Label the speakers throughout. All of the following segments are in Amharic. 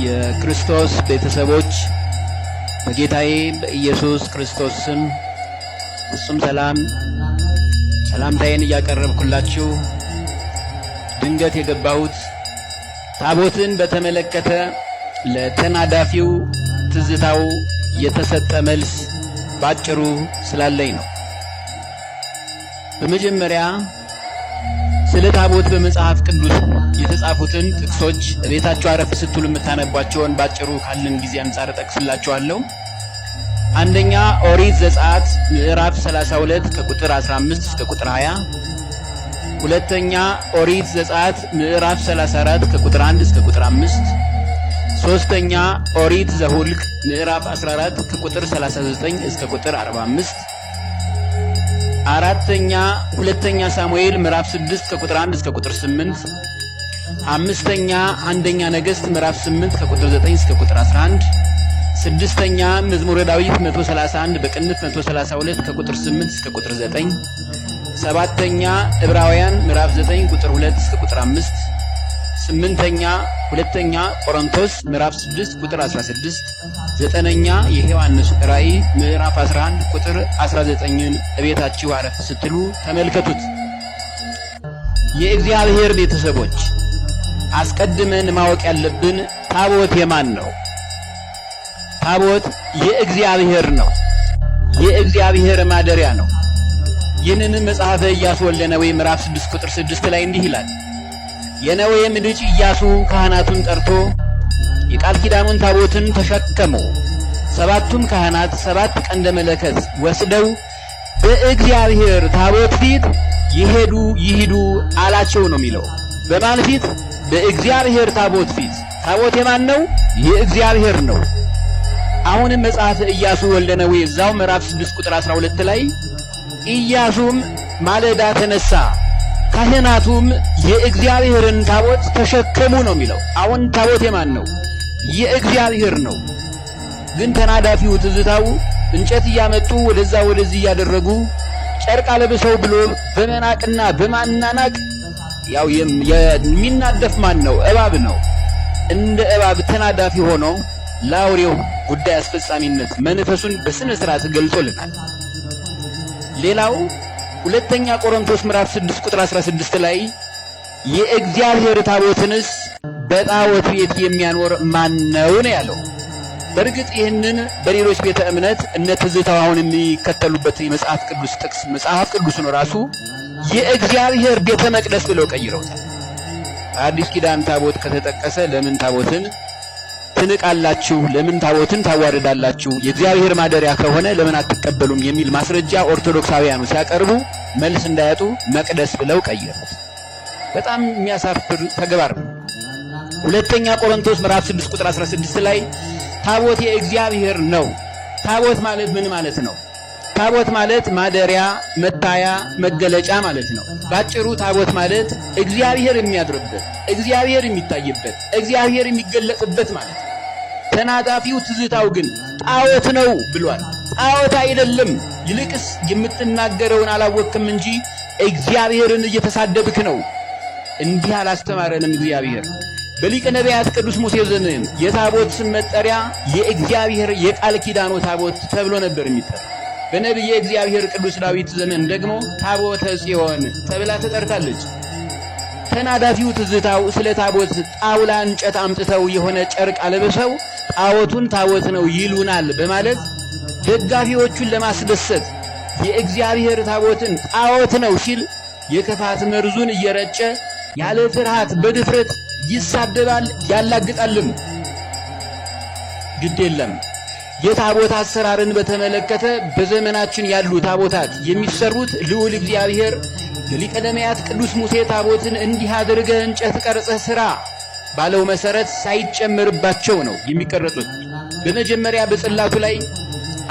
Speaker 1: የክርስቶስ ቤተሰቦች በጌታዬ በኢየሱስ ክርስቶስ ስም ፍጹም ሰላምታዬን እያቀረብኩላችሁ ድንገት የገባሁት ታቦትን በተመለከተ ለተናዳፊው ትዝታው የተሰጠ መልስ ባጭሩ ስላለኝ ነው። በመጀመሪያ ስለ ታቦት በመጽሐፍ ቅዱስ የተጻፉትን ጥቅሶች ቤታችሁ አረፍ ስትሉ የምታነቧቸውን ባጭሩ ካለን ጊዜ አንፃር ጠቅስላችኋለሁ። አንደኛ ኦሪት ዘጸአት ምዕራፍ 32 ከቁጥር 15 እስከ ቁጥር 20። ሁለተኛ ኦሪት ዘጸአት ምዕራፍ 34 ከቁጥር 1 እስከ ቁጥር 5። ሶስተኛ ኦሪት ዘሁልቅ ምዕራፍ 14 ከቁጥር 39 እስከ ቁጥር 45። አራተኛ ሁለተኛ ሳሙኤል ምዕራፍ 6 ከቁጥር 1 እስከ ቁጥር 8። አምስተኛ አንደኛ ነገሥት ምዕራፍ 8 ከቁጥር 9 እስከ ቁጥር 11። ስድስተኛ መዝሙረ ዳዊት 131 በቅንፍ 132 ከቁጥር 8 እስከ ቁጥር 9። ሰባተኛ ዕብራውያን ምዕራፍ 9 ቁጥር 2 እስከ ቁጥር 5። ስምንተኛ ሁለተኛ ቆሮንቶስ ምዕራፍ 6 ቁጥር 16። ዘጠነኛ የዮሐንስ ራእይ ምዕራፍ 11 ቁጥር 19ን እቤታችሁ አረፍ ስትሉ ተመልከቱት። የእግዚአብሔር ቤተሰቦች አስቀድመን ማወቅ ያለብን ታቦት የማን ነው? ታቦት የእግዚአብሔር ነው። የእግዚአብሔር ማደሪያ ነው። ይህንን መጽሐፈ ኢያሱ ወልደ ነዌ ምዕራፍ 6 ቁጥር 6 ላይ እንዲህ ይላል። የነዌም ልጅ ኢያሱ ካህናቱን ጠርቶ የቃል ኪዳኑን ታቦትን ተሸከሙ። ሰባቱም ካህናት 7 ቀንደ መለከት ወስደው በእግዚአብሔር ታቦት ፊት ይሂዱ አላቸው ነው የሚለው። በማን ፊት? በእግዚአብሔር ታቦት ፊት። ታቦት የማን ነው? የእግዚአብሔር ነው። አሁንም መጽሐፈ ኢያሱ ወልደ ነዌ እዛው ምዕራፍ 6 ቁጥር 12 ላይ ኢያሱም ማለዳ ተነሳ፣ ካህናቱም የእግዚአብሔርን ታቦት ተሸከሙ ነው የሚለው። አሁን ታቦት የማን ነው? የእግዚአብሔር ነው። ግን ተናዳፊው ትዝታው እንጨት እያመጡ ወደዛ ወደዚህ እያደረጉ ጨርቅ አለብሰው ብሎ በመናቅና በማናናቅ ያው የሚናደፍ ማን ነው? እባብ ነው። እንደ እባብ ተናዳፊ ሆኖ ለአውሬው ጉዳይ አስፈጻሚነት መንፈሱን በስነ ስርዓት ገልጾልናል። ሌላው ሁለተኛ ቆሮንቶስ ምዕራፍ 6 ቁጥር 16 ላይ የእግዚአብሔር ታቦትንስ በጣዖት ቤት የሚያኖር ማን ነው ነው ያለው። በእርግጥ ይህንን በሌሎች ቤተ እምነት እነ ትዝታው አሁን የሚከተሉበት የመጽሐፍ ቅዱስ ጥቅስ መጽሐፍ ቅዱስን ራሱ የእግዚአብሔር ቤተ መቅደስ ብለው ቀይረውታል። አዲስ ኪዳን ታቦት ከተጠቀሰ ለምን ታቦትን ትንቃላችሁ? ለምን ታቦትን ታዋርዳላችሁ? የእግዚአብሔር ማደሪያ ከሆነ ለምን አትቀበሉም? የሚል ማስረጃ ኦርቶዶክሳውያኑ ሲያቀርቡ መልስ እንዳያጡ መቅደስ ብለው ቀየሩት። በጣም የሚያሳፍር ተግባር ነው። ሁለተኛ ቆሮንቶስ ምዕራፍ 6 ቁጥር 16 ላይ ታቦት የእግዚአብሔር ነው። ታቦት ማለት ምን ማለት ነው? ታቦት ማለት ማደሪያ፣ መታያ፣ መገለጫ ማለት ነው። ባጭሩ ታቦት ማለት እግዚአብሔር የሚያድርበት፣ እግዚአብሔር የሚታይበት፣ እግዚአብሔር የሚገለጽበት ማለት ነው። ተናዳፊው ትዝታው ግን ጣዖት ነው ብሏል። ጣዖት አይደለም። ይልቅስ የምትናገረውን አላወቅም እንጂ እግዚአብሔርን እየተሳደብክ ነው። እንዲህ አላስተማረንም እግዚአብሔር። በሊቀ ነቢያት ቅዱስ ሙሴ ዘመን የታቦት ስም መጠሪያ የእግዚአብሔር የቃል ኪዳኑ ታቦት ተብሎ ነበር የሚጠራ። በነቢየ እግዚአብሔር ቅዱስ ዳዊት ዘመን ደግሞ ታቦተ ጽዮን ተብላ ተጠርታለች። ተናዳፊው ትዝታው ስለ ታቦት ጣውላ እንጨት አምጥተው የሆነ ጨርቅ አለበሰው ጣዖቱን ታቦት ነው ይሉናል በማለት ደጋፊዎቹን ለማስደሰት የእግዚአብሔር ታቦትን ጣዖት ነው ሲል የክፋት መርዙን እየረጨ ያለ ፍርሃት በድፍረት ይሳደባል፣ ያላግጣልም። ግድ የለም። የታቦት አሰራርን በተመለከተ በዘመናችን ያሉ ታቦታት የሚሰሩት ልዑል እግዚአብሔር የሊቀ ነቢያት ቅዱስ ሙሴ ታቦትን እንዲህ አድርገህ እንጨት ቀርጸህ ሥራ ባለው መሰረት ሳይጨመርባቸው ነው የሚቀረጹት። በመጀመሪያ በጽላቱ ላይ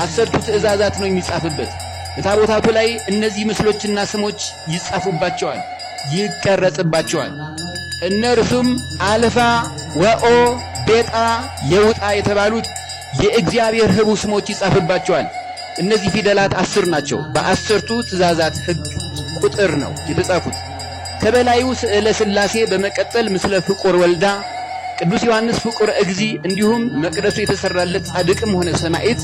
Speaker 1: 10ቱ ትእዛዛት ነው የሚጻፍበት። በታቦታቱ ላይ እነዚህ ምስሎችና ስሞች ይጻፉባቸዋል፣ ይቀረጽባቸዋል። እነርሱም አልፋ ወኦ ቤጣ የውጣ የተባሉት የእግዚአብሔር ሕቡ ስሞች ይጻፍባቸዋል። እነዚህ ፊደላት 10 ናቸው። በ10ቱ ትእዛዛት ሕግ ቁጥር ነው የተጻፉት። ከበላዩ ስዕለ ሥላሴ በመቀጠል ምስለ ፍቁር ወልዳ ቅዱስ ዮሐንስ ፍቁር እግዚ እንዲሁም መቅደሱ የተሰራለት ጻድቅም ሆነ ሰማዕት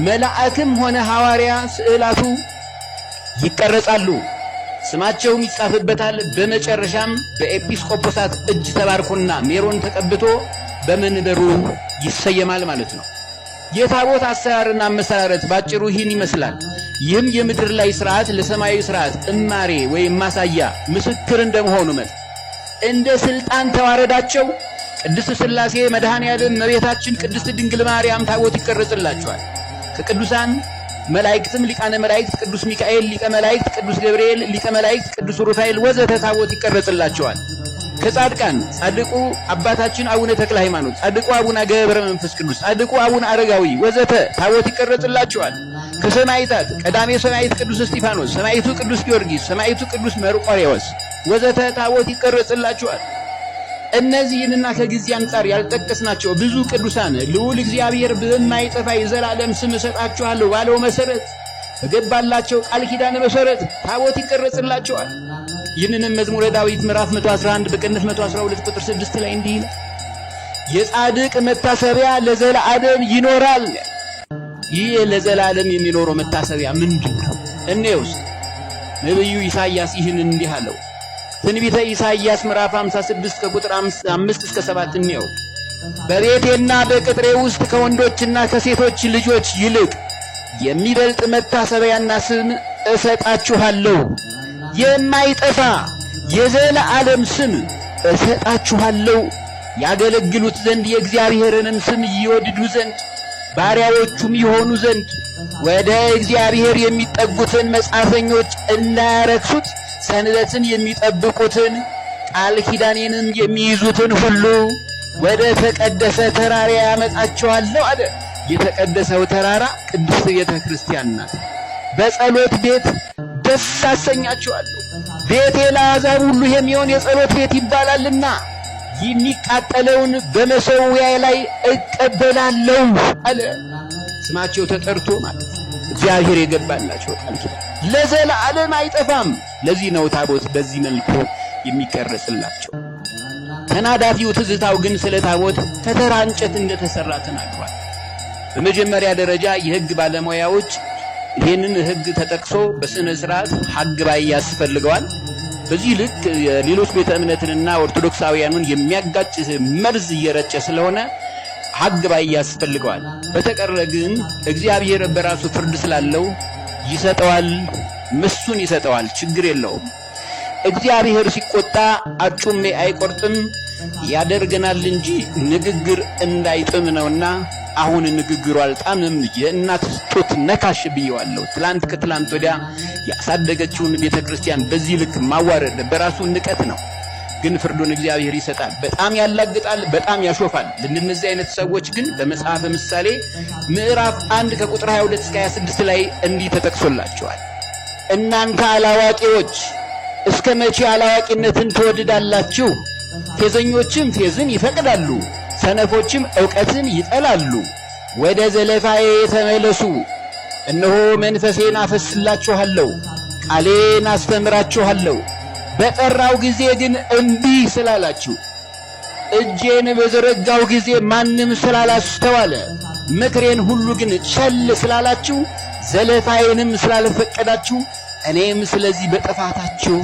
Speaker 1: መላእክም ሆነ ሐዋርያ ስዕላቱ ይቀረጻሉ፣ ስማቸውም ይጻፍበታል። በመጨረሻም በኤጲስቆጶሳት እጅ ተባርኮና ሜሮን ተቀብቶ በመንበሩ ይሰየማል ማለት ነው። የታቦት አሰራርና መሰራረት ባጭሩ ይህን ይመስላል። ይህም የምድር ላይ ሥርዓት ለሰማያዊ ሥርዓት እማሬ ወይም ማሳያ ምስክር እንደመሆኑ መጠን እንደ ስልጣን ተዋረዳቸው ቅድስት ሥላሴ መድኃኔ ዓለም እመቤታችን ቅድስት ድንግል ማርያም ታቦት ይቀረጽላቸዋል። ከቅዱሳን መላእክትም ሊቃነ መላእክት ቅዱስ ሚካኤል ሊቀ መላእክት፣ ቅዱስ ገብርኤል ሊቀ መላእክት፣ ቅዱስ ሩፋኤል ወዘተ ታቦት ይቀረጽላቸዋል። ከጻድቃን ጻድቁ አባታችን አቡነ ተክለ ሃይማኖት፣ ጻድቁ አቡነ ገብረ መንፈስ ቅዱስ፣ ጻድቁ አቡነ አረጋዊ ወዘተ ታቦት ይቀረጽላቸዋል። ከሰማዕታት ቀዳሜ ሰማዕት ቅዱስ እስጢፋኖስ፣ ሰማዕቱ ቅዱስ ጊዮርጊስ፣ ሰማዕቱ ቅዱስ መርቆሬዎስ ወዘተ ታቦት ይቀረጽላቸዋል። እነዚህንና ከጊዜ አንጻር ያልጠቀስናቸው ብዙ ቅዱሳን ልዑል እግዚአብሔር በማይጠፋ የዘላለም ስም እሰጣችኋለሁ ባለው መሰረት በገባላቸው ቃል ኪዳን መሰረት ታቦት ይቀረጽላቸዋል። ይህንንም መዝሙረ ዳዊት ምዕራፍ 111 በቅንፍ 112 ቁጥር 6 ላይ እንዲህ ይላል፣ የጻድቅ መታሰቢያ ለዘላለም ይኖራል። ይህ ለዘላለም የሚኖረው መታሰቢያ ምንድን ነው? እኔውስ ነብዩ ኢሳይያስ ይህንን እንዲህ አለው። ትንቢተ ኢሳይያስ ምዕራፍ 56 ከቁጥር 5 እስከ 7 እንየው። በቤቴና በቅጥሬ ውስጥ ከወንዶችና ከሴቶች ልጆች ይልቅ የሚበልጥ መታሰቢያና ስም እሰጣችኋለሁ፣ የማይጠፋ የዘላለም ስም እሰጣችኋለሁ። ያገለግሉት ዘንድ የእግዚአብሔርንም ስም ይወድዱ ዘንድ ባሪያዎቹም ይሆኑ ዘንድ ወደ እግዚአብሔር የሚጠጉትን መጻፈኞች እንዳያረክሱት ሰንበትን የሚጠብቁትን ቃል ኪዳኔንም የሚይዙትን ሁሉ ወደ ተቀደሰ ተራራ ያመጣቸዋለሁ አለ። የተቀደሰው ተራራ ቅድስት ቤተ ክርስቲያን ናት። በጸሎት ቤት ደስ አሰኛቸዋለሁ። ቤቴ ለአሕዛብ ሁሉ የሚሆን የጸሎት ቤት ይባላልና የሚቃጠለውን በመሠዊያዬ ላይ እቀበላለሁ አለ። ስማቸው ተጠርቶ ማለት እግዚአብሔር የገባላቸው ቃል ኪዳን ለዘላለም አይጠፋም። ለዚህ ነው ታቦት በዚህ መልኩ የሚቀረጽላቸው። ተናዳፊው ትዝታው ግን ስለ ታቦት ከተራ እንጨት እንደተሰራ ተናግሯል። በመጀመሪያ ደረጃ የሕግ ባለሙያዎች ይህንን ሕግ ተጠቅሶ በስነ ስርዓት ሐግ ባይ ያስፈልገዋል። በዚህ ልክ የሌሎች ቤተ እምነትንና ኦርቶዶክሳውያኑን የሚያጋጭ መርዝ እየረጨ ስለሆነ ሐግ ባይ ያስፈልገዋል። በተቀረ ግን እግዚአብሔር በራሱ ፍርድ ስላለው ይሰጠዋል፣ ምሱን ይሰጠዋል፣ ችግር የለውም። እግዚአብሔር ሲቆጣ አጩሜ አይቆርጥም ያደርገናል እንጂ ንግግር እንዳይጥም ነውና አሁን ንግግሩ አልጣምም፣ የእናት ጡት ነካሽ ብየዋለሁ። ትላንት ከትላንት ወዲያ ያሳደገችውን ቤተ ክርስቲያን በዚህ ልክ ማዋረድ በራሱ ንቀት ነው። ግን ፍርዱን እግዚአብሔር ይሰጣል። በጣም ያላግጣል፣ በጣም ያሾፋል። ለእነዚህ አይነት ሰዎች ግን በመጽሐፈ ምሳሌ ምዕራፍ 1 ከቁጥር 22 እስከ 26 ላይ እንዲህ ተጠቅሶላቸዋል። እናንተ አላዋቂዎች እስከ መቼ አላዋቂነትን ትወድዳላችሁ? ፌዘኞችም ፌዝን ይፈቅዳሉ፣ ሰነፎችም ዕውቀትን ይጠላሉ። ወደ ዘለፋዬ ተመለሱ፣ እነሆ መንፈሴን አፈስላችኋለሁ፣ ቃሌን አስተምራችኋለሁ። በጠራው ጊዜ ግን እምቢ ስላላችሁ፣ እጄን በዘረጋው ጊዜ ማንም ስላላስተዋለ፣ ምክሬን ሁሉ ግን ቸል ስላላችሁ፣ ዘለፋዬንም ስላልፈቀዳችሁ፣ እኔም ስለዚህ በጥፋታችሁ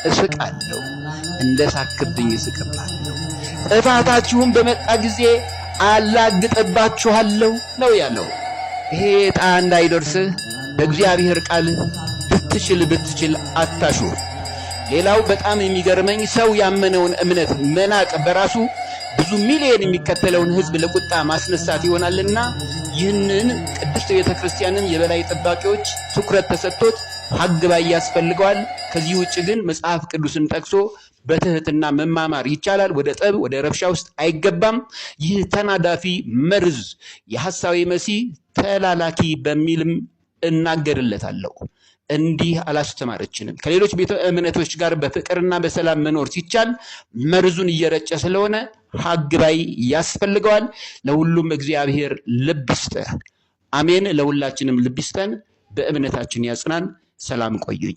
Speaker 1: እስቃለሁ፣ እንደ ሳክብኝ እስቅባለሁ። ጥፋታችሁም በመጣ ጊዜ አላግጥባችኋለሁ ነው ያለው። ይሄ ዕጣ እንዳይደርስህ በእግዚአብሔር ቃል ብትችል አታሹፍ። ሌላው በጣም የሚገርመኝ ሰው ያመነውን እምነት መናቅ በራሱ ብዙ ሚሊዮን የሚከተለውን ሕዝብ ለቁጣ ማስነሳት ይሆናልና ይህንን ቅድስት ቤተ ክርስቲያንን የበላይ ጠባቂዎች ትኩረት ተሰጥቶት ሐግ ባይ ያስፈልገዋል። ከዚህ ውጭ ግን መጽሐፍ ቅዱስን ጠቅሶ በትህትና መማማር ይቻላል። ወደ ጠብ ወደ ረብሻ ውስጥ አይገባም። ይህ ተናዳፊ መርዝ የሐሳዊ መሲህ ተላላኪ በሚልም እናገርለታለሁ። እንዲህ አላስተማረችንም። ከሌሎች ቤተ እምነቶች ጋር በፍቅርና በሰላም መኖር ሲቻል መርዙን እየረጨ ስለሆነ ሐግ ባይ ያስፈልገዋል። ለሁሉም እግዚአብሔር ልብ ይስጠን። አሜን። ለሁላችንም ልብ ይስጠን፣ በእምነታችን ያጽናን። ሰላም ቆዩኝ።